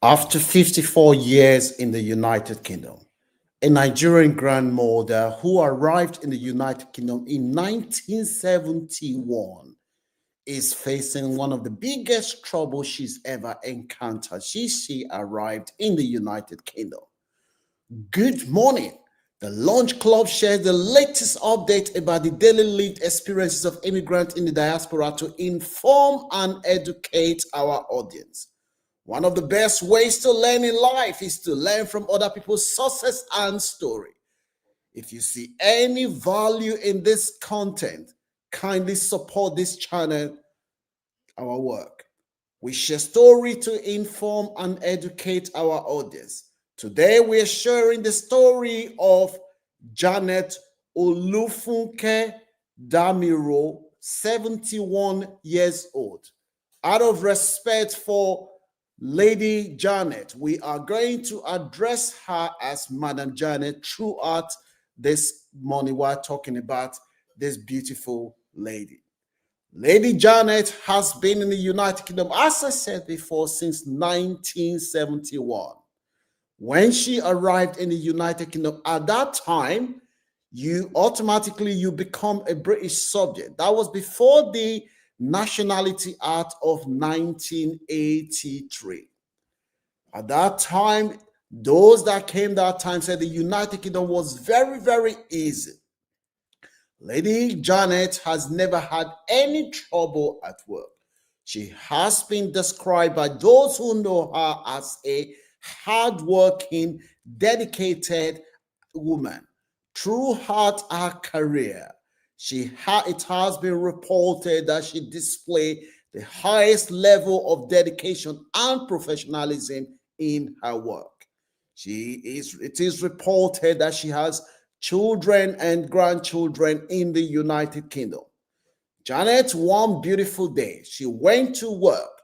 After 54 years in the United Kingdom, a Nigerian grandmother who arrived in the United Kingdom in 1971 is facing one of the biggest troubles she's ever encountered. She arrived in the United Kingdom. Good morning. The Launch Club shares the latest update about the daily lived experiences of immigrants in the diaspora to inform and educate our audience. One of the best ways to learn in life is to learn from other people's success and story. If you see any value in this content, kindly support this channel, our work. We share story to inform and educate our audience. Today we are sharing the story of Janet Olufunke Damiro, 71 years old. Out of respect for Lady Janet, we are going to address her as Madam Janet throughout this morning while talking about this beautiful lady. Lady Janet has been in the United Kingdom, as I said before, since 1971. When she arrived in the United Kingdom, at that time, you automatically become a British subject. That was before the Nationality Act of 1983. At that time, those that came that time said the United Kingdom was very, very easy. Lady Janet has never had any trouble at work. She has been described by those who know her as a hardworking, dedicated woman. Throughout her career, it has been reported that she displayed the highest level of dedication and professionalism in her work. It is reported that she has children and grandchildren in the United Kingdom. Janet, one beautiful day, she went to work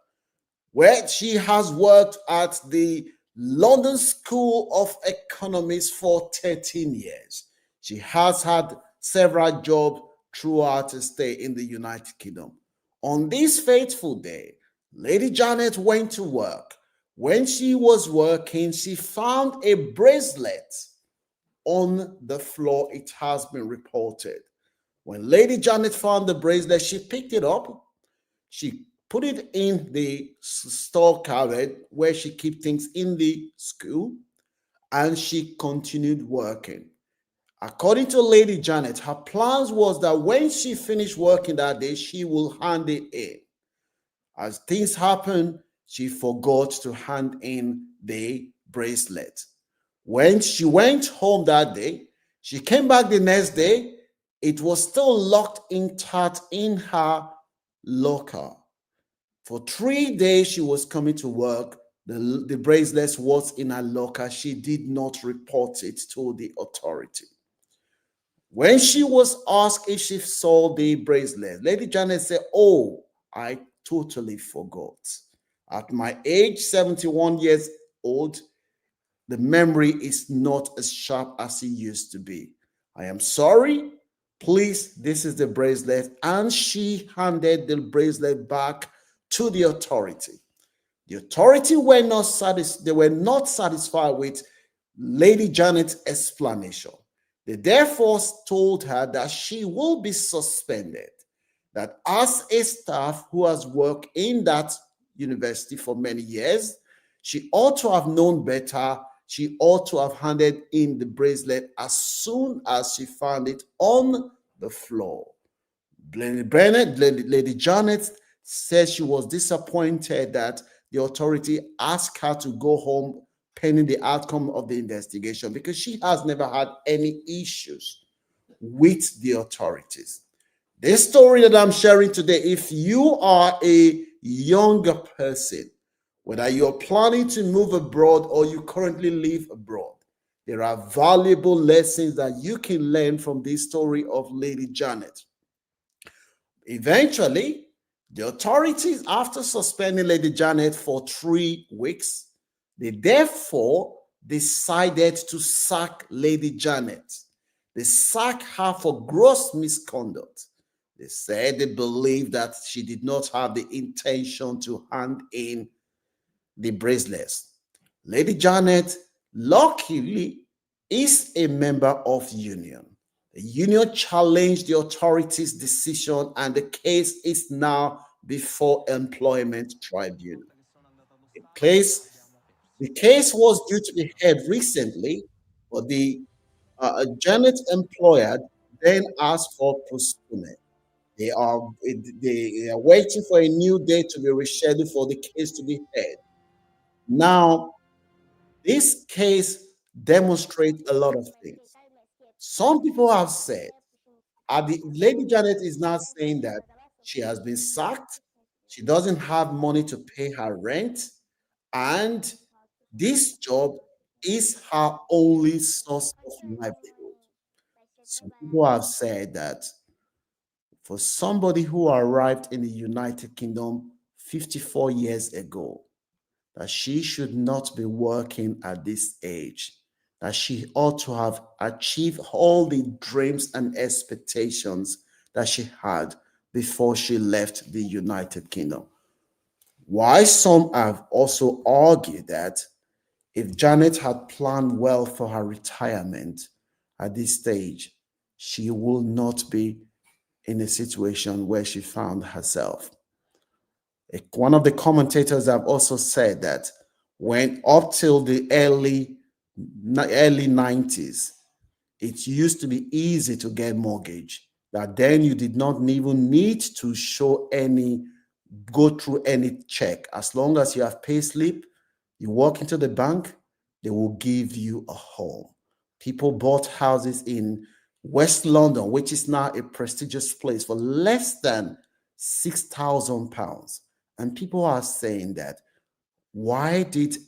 where she has worked at the London School of Economics for 13 years. She has had several jobs throughout her stay in the United Kingdom. On this fateful day, Lady Janet went to work. When she was working, she found a bracelet on the floor. It has been reported. When Lady Janet found the bracelet, she picked it up. She put it in the store cupboard where she keeps things in the school, and she continued working. According to Lady Janet, her plans was that when she finished working that day, she will hand it in. As things happened, she forgot to hand in the bracelet. When she went home that day, she came back the next day. It was still locked intact in her locker. For 3 days, she was coming to work. The bracelet was in her locker. She did not report it to the authority. When she was asked if she saw the bracelet, Lady Janet said, "Oh, I totally forgot. At my age, 71 years old, the memory is not as sharp as it used to be. I am sorry. Please, this is the bracelet." And she handed the bracelet back to the authority. The authority were not satisfied with Lady Janet's explanation. They therefore told her that she will be suspended, that as a staff who has worked in that university for many years, she ought to have known better. She ought to have handed in the bracelet as soon as she found it on the floor. Lady Janet said she was disappointed that the authority asked her to go home pending the outcome of the investigation because she has never had any issues with the authorities. This story that I'm sharing today, if you are a younger person, whether you're planning to move abroad or you currently live abroad, there are valuable lessons that you can learn from this story of Lady Janet. Eventually, the authorities, after suspending Lady Janet for 3 weeks, they therefore decided to sack Lady Janet. They sacked her for gross misconduct. They said they believed that she did not have the intention to hand in the bracelets. Lady Janet, luckily, is a member of union. The union challenged the authorities' decision, and the case is now before employment tribunal. The case, the case was due to be heard recently, but the Janet's employer then asked for postponement. They are they are waiting for a new date to be rescheduled for the case to be heard. Now, this case demonstrates a lot of things. Some people have said, Lady Janet is now saying that she has been sacked, she doesn't have money to pay her rent, and this job is her only source of livelihood. Some people have said that for somebody who arrived in the United Kingdom 54 years ago, that she should not be working at this age, that she ought to have achieved all the dreams and expectations that she had before she left the United Kingdom. Why some have also argued that if Janet had planned well for her retirement at this stage, she will not be in a situation where she found herself. One of the commentators have also said that when up till the early 90s, it used to be easy to get mortgage, that then you did not even need to go through any check. As long as you have pay slip, you walk into the bank, they will give you a home. People bought houses in West London, which is now a prestigious place, for less than £6,000. And people are saying that, why did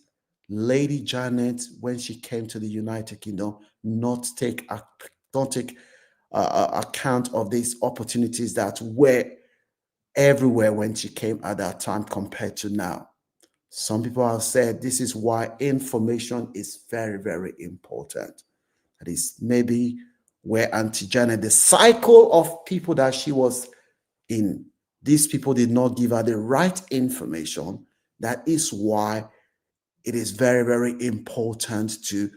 Lady Janet, when she came to the United Kingdom, not take account of these opportunities that were everywhere when she came at that time compared to now? Some people have said this is why information is very, very important. That is maybe where Auntie Janet, the cycle of people that she was in, these people did not give her the right information. That is why it is very, very important to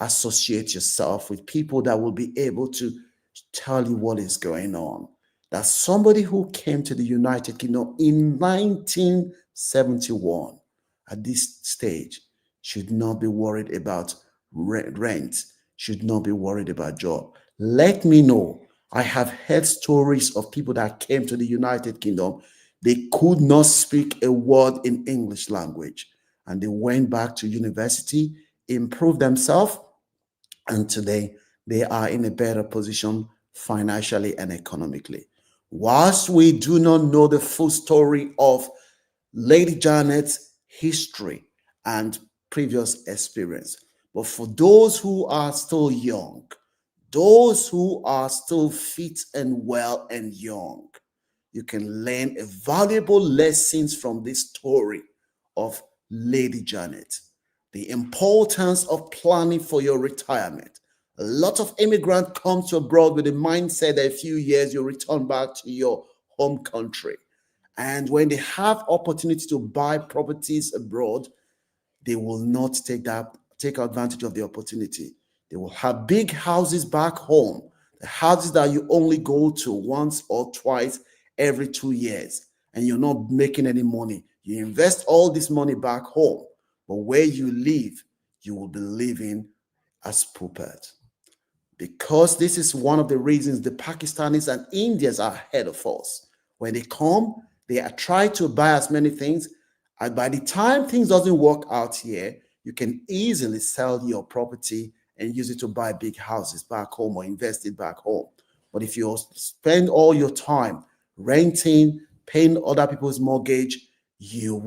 associate yourself with people that will be able to tell you what is going on. That somebody who came to the United Kingdom in 1971 at this stage should not be worried about rent, should not be worried about job. Let me know. I have heard stories of people that came to the United Kingdom. They could not speak a word in English language, and they went back to university, improved themselves, and today they are in a better position financially and economically. Whilst we do not know the full story of Lady Janet's history and previous experience, but for those who are still young, those who are still fit and well and young, you can learn a valuable lessons from this story of Lady Janet. The importance of planning for your retirement. A lot of immigrants come to abroad with the mindset that a few years you return back to your home country. And when they have opportunity to buy properties abroad, they will not take advantage of the opportunity. They will have big houses back home, the houses that you only go to once or twice every 2 years, and you're not making any money. You invest all this money back home, but where you live, you will be living as puppet. Because this is one of the reasons the Pakistanis and Indians are ahead of us. When they come, they are try to buy as many things, and by the time things doesn't work out here, you can easily sell your property and use it to buy big houses back home or invest it back home. But if you spend all your time renting, paying other people's mortgage, you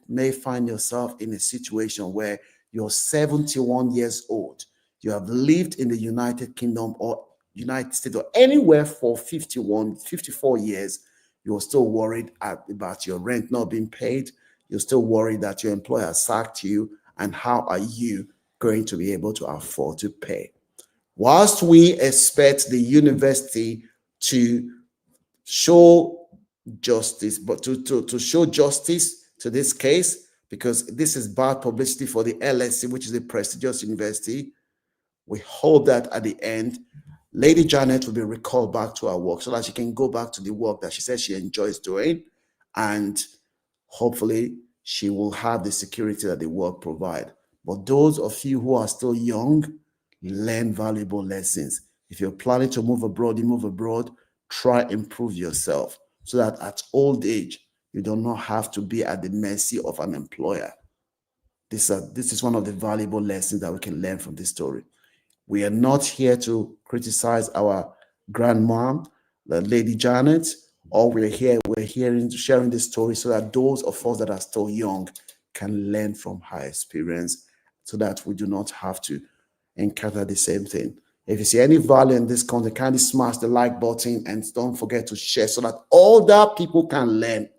may find yourself in a situation where you're 71 years old. You have lived in the United Kingdom or United States or anywhere for 51, 54 years. You're still worried about your rent not being paid. You're still worried that your employer sacked you, and how are you going to be able to afford to pay? Whilst we expect the university to show justice, but to show justice to this case, because this is bad publicity for the LSE, which is a prestigious university. We hope that at the end, Lady Janet will be recalled back to her work so that she can go back to the work that she says she enjoys doing, and hopefully she will have the security that the work provide. But those of you who are still young, learn valuable lessons. If you're planning to move abroad, you move abroad. Try improve yourself so that at old age you do not have to be at the mercy of an employer. This is one of the valuable lessons that we can learn from this story. We are not here to criticize our grandmom, the Lady Janet, or we're sharing this story so that those of us that are still young can learn from her experience so that we do not have to encounter the same thing. If you see any value in this content, kindly smash the like button and don't forget to share so that other people can learn